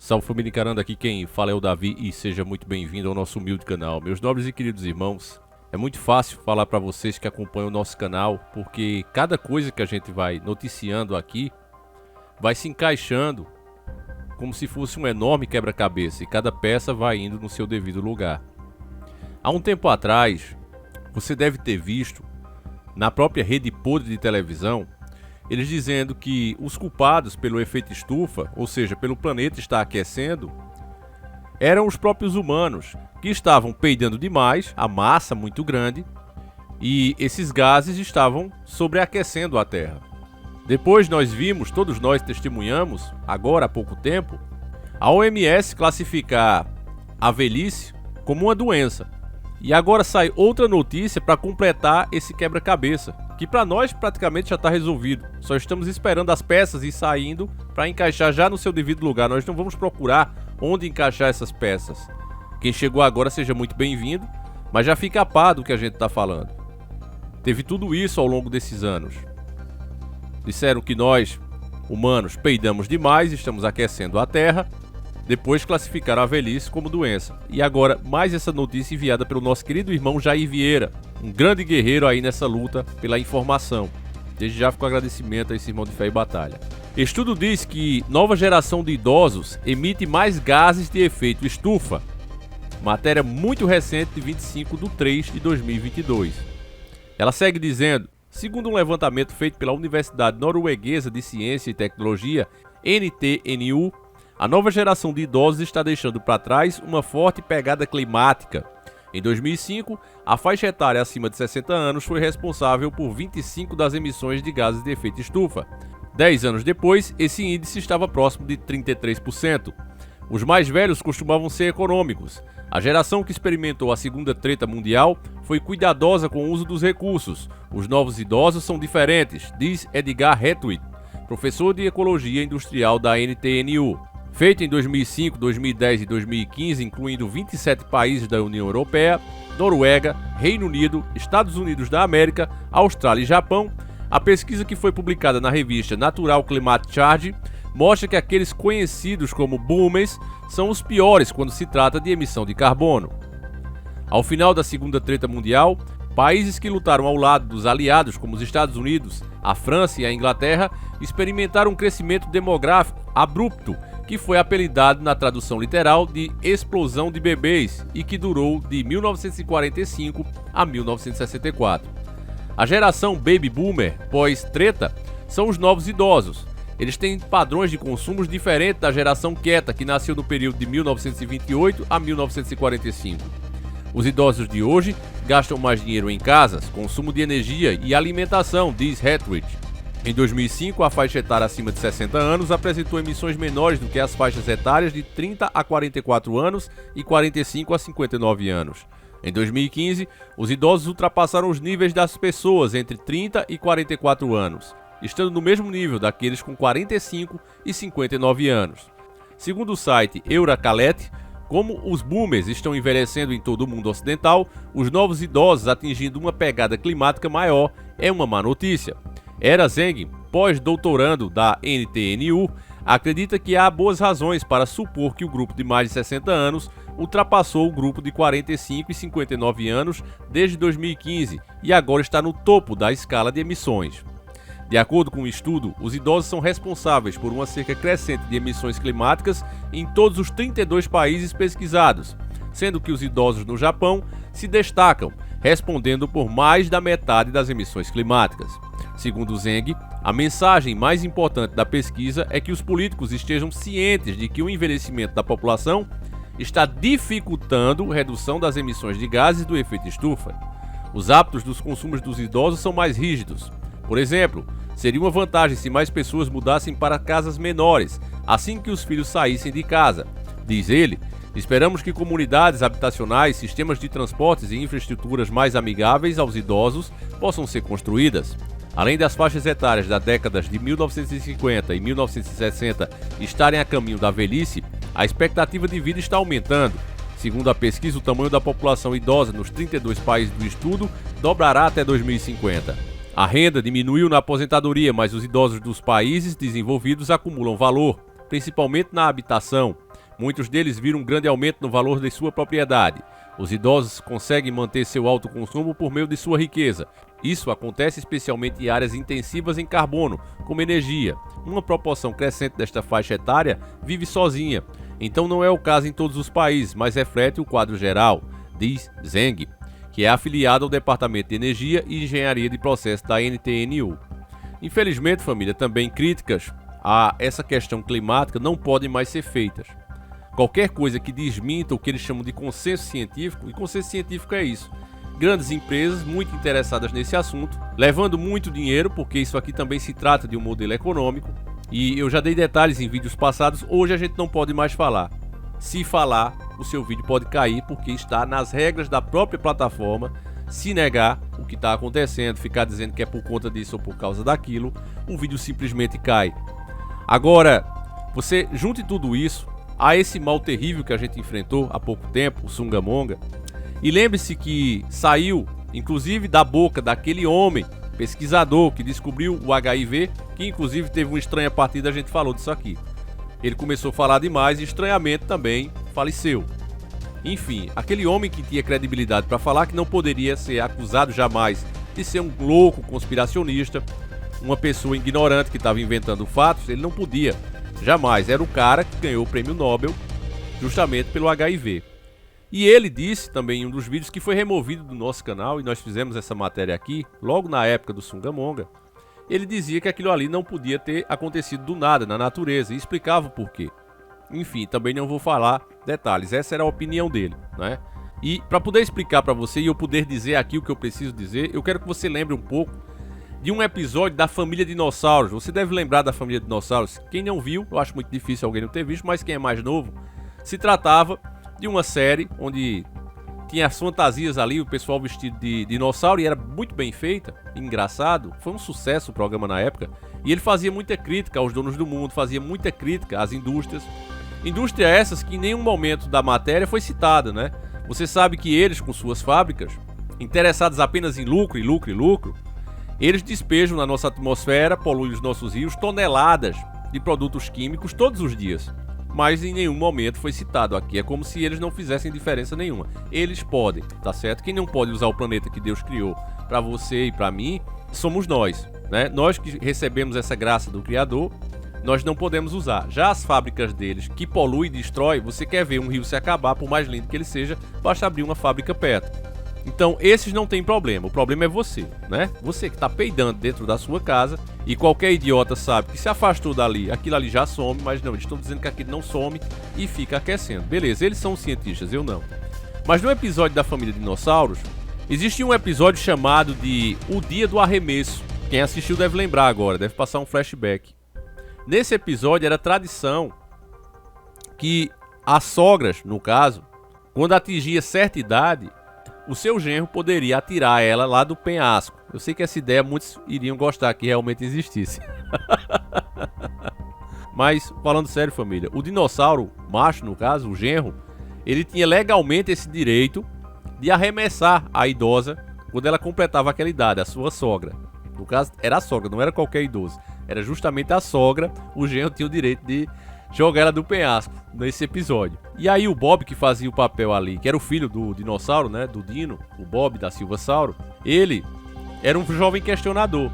Salve família Encarando, aqui quem fala é o Davi e seja muito bem-vindo ao nosso humilde canal. Meus nobres e queridos irmãos, é muito fácil falar para vocês que acompanham o nosso canal, porque cada coisa que a gente vai noticiando aqui vai se encaixando como se fosse um enorme quebra-cabeça e cada peça vai indo no seu devido lugar. Há um tempo atrás, você deve ter visto na própria rede podre de televisão eles dizendo que os culpados pelo efeito estufa, ou seja, pelo planeta estar aquecendo, eram os próprios humanos, que estavam peidando demais, a massa muito grande, e esses gases estavam sobreaquecendo a Terra. Depois nós vimos, todos nós testemunhamos, agora há pouco tempo, a OMS classificar a velhice como uma doença. E agora sai outra notícia para completar esse quebra-cabeça, que para nós praticamente já está resolvido. Só estamos esperando as peças ir saindo para encaixar já no seu devido lugar. Nós não vamos procurar onde encaixar essas peças. Quem chegou agora seja muito bem-vindo, mas já fica a par do que a gente está falando. Teve tudo isso ao longo desses anos. Disseram que nós, humanos, peidamos demais, estamos aquecendo a Terra. Depois classificaram a velhice como doença. E agora, mais essa notícia enviada pelo nosso querido irmão Jair Vieira, um grande guerreiro aí nessa luta pela informação. Desde já fico agradecimento a esse irmão de fé e batalha. Estudo diz que nova geração de idosos emite mais gases de efeito estufa. Matéria muito recente de 25/3/2022. Ela segue dizendo, segundo um levantamento feito pela Universidade Norueguesa de Ciência e Tecnologia, NTNU, a nova geração de idosos está deixando para trás uma forte pegada climática. Em 2005, a faixa etária acima de 60 anos foi responsável por 25% das emissões de gases de efeito estufa. 10 anos depois, esse índice estava próximo de 33%. Os mais velhos costumavam ser econômicos. A geração que experimentou a Segunda Treta Mundial foi cuidadosa com o uso dos recursos. Os novos idosos são diferentes, diz Edgar Hetwit, professor de Ecologia Industrial da NTNU. Feito em 2005, 2010 e 2015, incluindo 27 países da União Europeia, Noruega, Reino Unido, Estados Unidos da América, Austrália e Japão, a pesquisa que foi publicada na revista Natural Climate Change mostra que aqueles conhecidos como boomers são os piores quando se trata de emissão de carbono. Ao final da Segunda Treta Mundial, países que lutaram ao lado dos aliados, como os Estados Unidos, a França e a Inglaterra, experimentaram um crescimento demográfico abrupto, que foi apelidado na tradução literal de explosão de bebês e que durou de 1945 a 1964. A geração Baby Boomer pós-treta são os novos idosos. Eles têm padrões de consumos diferentes da geração quieta, que nasceu no período de 1928 a 1945. Os idosos de hoje gastam mais dinheiro em casas, consumo de energia e alimentação, diz Hetwit. Em 2005, a faixa etária acima de 60 anos apresentou emissões menores do que as faixas etárias de 30 a 44 anos e 45 a 59 anos. Em 2015, os idosos ultrapassaram os níveis das pessoas entre 30 e 44 anos, estando no mesmo nível daqueles com 45 e 59 anos. Segundo o site Euracalet, como os boomers estão envelhecendo em todo o mundo ocidental, os novos idosos atingindo uma pegada climática maior é uma má notícia. Era Zeng, pós-doutorando da NTNU, acredita que há boas razões para supor que o grupo de mais de 60 anos ultrapassou o grupo de 45 e 59 anos desde 2015 e agora está no topo da escala de emissões. De acordo com o estudo, os idosos são responsáveis por uma cerca crescente de emissões climáticas em todos os 32 países pesquisados, sendo que os idosos no Japão se destacam, respondendo por mais da metade das emissões climáticas. Segundo Zeng, a mensagem mais importante da pesquisa é que os políticos estejam cientes de que o envelhecimento da população está dificultando a redução das emissões de gases do efeito estufa. Os hábitos dos consumos dos idosos são mais rígidos. Por exemplo, seria uma vantagem se mais pessoas mudassem para casas menores, assim que os filhos saíssem de casa. Diz ele, esperamos que comunidades habitacionais, sistemas de transportes e infraestruturas mais amigáveis aos idosos possam ser construídas. Além das faixas etárias das décadas de 1950 e 1960 estarem a caminho da velhice, a expectativa de vida está aumentando. Segundo a pesquisa, o tamanho da população idosa nos 32 países do estudo dobrará até 2050. A renda diminuiu na aposentadoria, mas os idosos dos países desenvolvidos acumulam valor, principalmente na habitação. Muitos deles viram um grande aumento no valor de sua propriedade. Os idosos conseguem manter seu alto consumo por meio de sua riqueza. Isso acontece especialmente em áreas intensivas em carbono, como energia. Uma proporção crescente desta faixa etária vive sozinha. Então não é o caso em todos os países, mas reflete o quadro geral, diz Zeng, que é afiliado ao Departamento de Energia e Engenharia de Processos da NTNU. Infelizmente, família, também críticas a essa questão climática não podem mais ser feitas. Qualquer coisa que desminta o que eles chamam de consenso científico, e consenso científico é isso, grandes empresas muito interessadas nesse assunto, levando muito dinheiro, porque isso aqui também se trata de um modelo econômico, e eu já dei detalhes em vídeos passados, hoje a gente não pode mais falar. Se falar, o seu vídeo pode cair, porque está nas regras da própria plataforma. Se negar o que está acontecendo, ficar dizendo que é por conta disso ou por causa daquilo, o vídeo simplesmente cai. Agora, você junte tudo isso a esse mal terrível que a gente enfrentou há pouco tempo, o Sungamonga, e lembre-se que saiu, inclusive da boca daquele homem, pesquisador que descobriu o HIV, que inclusive teve uma estranha partida, a gente falou disso aqui. Ele começou a falar demais e estranhamente também faleceu. Enfim, aquele homem que tinha credibilidade para falar, que não poderia ser acusado jamais de ser um louco conspiracionista, uma pessoa ignorante que estava inventando fatos, ele não podia, jamais. Era o cara que ganhou o prêmio Nobel justamente pelo HIV. E ele disse também em um dos vídeos que foi removido do nosso canal, e nós fizemos essa matéria aqui, logo na época do Sungamonga, ele dizia que aquilo ali não podia ter acontecido do nada na natureza, e explicava o porquê. Enfim, também não vou falar detalhes, essa era a opinião dele, né? E para poder explicar para você e eu poder dizer aqui o que eu preciso dizer, eu quero que você lembre um pouco de um episódio da Família Dinossauros. Você deve lembrar da Família Dinossauros. Quem não viu, eu acho muito difícil alguém não ter visto, mas quem é mais novo, se tratava de uma série onde tinha as fantasias ali, o pessoal vestido de dinossauro, e era muito bem feita, engraçado. Foi um sucesso o programa na época, e ele fazia muita crítica aos donos do mundo, fazia muita crítica às indústrias. Indústria essas que em nenhum momento da matéria foi citada, né? Você sabe que eles, com suas fábricas, interessados apenas em lucro, eles despejam na nossa atmosfera, poluem os nossos rios, toneladas de produtos químicos todos os dias. Mas em nenhum momento foi citado aqui. É como se eles não fizessem diferença nenhuma. Eles podem, tá certo? Quem não pode usar o planeta que Deus criou para você e para mim, somos nós, né? Nós que recebemos essa graça do Criador, nós não podemos usar. Já as fábricas deles, que poluem e destrói, você quer ver um rio se acabar, por mais lindo que ele seja, basta abrir uma fábrica perto. Então, esses não tem problema. O problema é você, né? Você que está peidando dentro da sua casa e qualquer idiota sabe que se afastou dali, aquilo ali já some, mas não, eles estão dizendo que aquilo não some e fica aquecendo. Beleza, eles são cientistas, eu não. Mas no episódio da Família Dinossauros, existe um episódio chamado de O Dia do Arremesso. Quem assistiu deve lembrar agora, deve passar um flashback. Nesse episódio era tradição que as sogras, no caso, quando atingia certa idade, o seu genro poderia atirar ela lá do penhasco. Eu sei que essa ideia muitos iriam gostar que realmente existisse. Mas, falando sério, família, o dinossauro macho, no caso, o genro, ele tinha legalmente esse direito de arremessar a idosa quando ela completava aquela idade, a sua sogra. No caso, era a sogra, não era qualquer idoso. Era justamente a sogra, o genro tinha o direito de jogar ela do penhasco nesse episódio. E aí o Bob, que fazia o papel ali, que era o filho do dinossauro, né, do Dino, o Bob da Silvasauro, ele era um jovem questionador.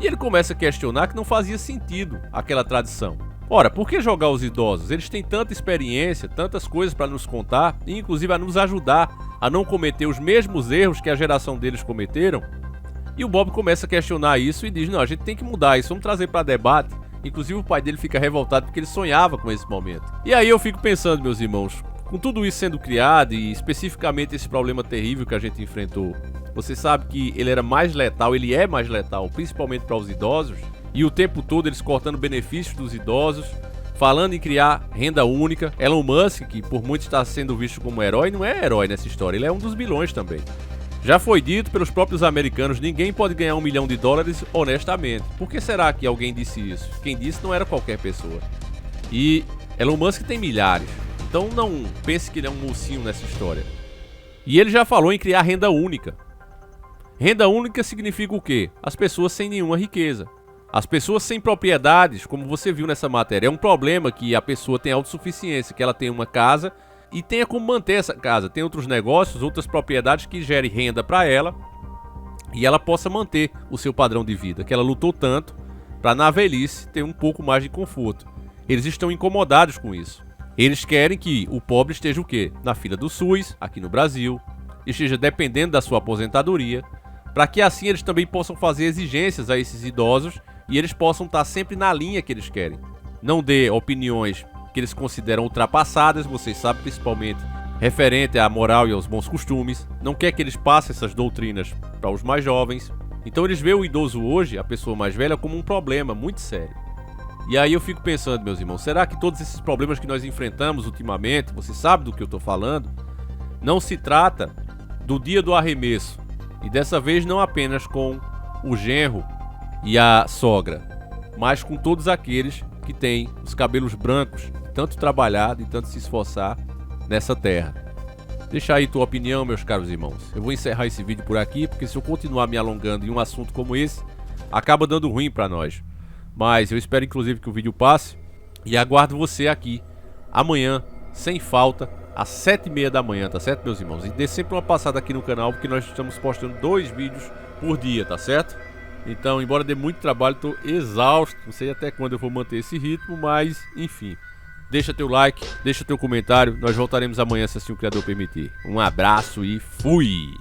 E ele começa a questionar que não fazia sentido aquela tradição. Ora, por que jogar os idosos? Eles têm tanta experiência, tantas coisas para nos contar, e inclusive a nos ajudar a não cometer os mesmos erros que a geração deles cometeram. E o Bob começa a questionar isso e diz, não, a gente tem que mudar isso, vamos trazer para debate. Inclusive o pai dele fica revoltado porque ele sonhava com esse momento. E aí eu fico pensando, meus irmãos, com tudo isso sendo criado e especificamente esse problema terrível que a gente enfrentou, você sabe que ele era mais letal, ele é mais letal, principalmente para os idosos, e o tempo todo eles cortando benefícios dos idosos, falando em criar renda única. Elon Musk, que por muitos está sendo visto como herói, não é herói nessa história, ele é um dos vilões também. Já foi dito pelos próprios americanos, ninguém pode ganhar $1 milhão honestamente. Por que será que alguém disse isso? Quem disse não era qualquer pessoa. E Elon Musk tem milhares, então não pense que ele é um mocinho nessa história. E ele já falou em criar renda única. Renda única significa o quê? As pessoas sem nenhuma riqueza. As pessoas sem propriedades, como você viu nessa matéria, é um problema que a pessoa tem autossuficiência, que ela tem uma casa e tenha como manter essa casa. Tem outros negócios, outras propriedades que gerem renda para ela e ela possa manter o seu padrão de vida, que ela lutou tanto para na velhice ter um pouco mais de conforto. Eles estão incomodados com isso. Eles querem que o pobre esteja o quê? Na fila do SUS, aqui no Brasil, esteja dependendo da sua aposentadoria, para que assim eles também possam fazer exigências a esses idosos e eles possam estar sempre na linha que eles querem. Não dê opiniões que eles consideram ultrapassadas, vocês sabem, principalmente referente à moral e aos bons costumes. Não quer que eles passem essas doutrinas para os mais jovens. Então eles veem o idoso hoje, a pessoa mais velha, como um problema muito sério. E aí eu fico pensando, meus irmãos, será que todos esses problemas que nós enfrentamos ultimamente, você sabe do que eu estou falando, não se trata do dia do arremesso, e dessa vez não apenas com o genro e a sogra, mas com todos aqueles que têm os cabelos brancos, tanto trabalhado e tanto se esforçar nessa terra. Deixa aí tua opinião, meus caros irmãos. Eu vou encerrar esse vídeo por aqui, porque se eu continuar me alongando em um assunto como esse, acaba dando ruim para nós. Mas eu espero inclusive que o vídeo passe e aguardo você aqui amanhã, sem falta, às 7h30 da manhã, tá certo, meus irmãos? E dê sempre uma passada aqui no canal, porque nós estamos postando 2 vídeos por dia, tá certo? Então, embora dê muito trabalho, tô exausto, não sei até quando eu vou manter esse ritmo, mas enfim. Deixa teu like, deixa teu comentário, nós voltaremos amanhã se assim o Criador permitir. Um abraço e fui!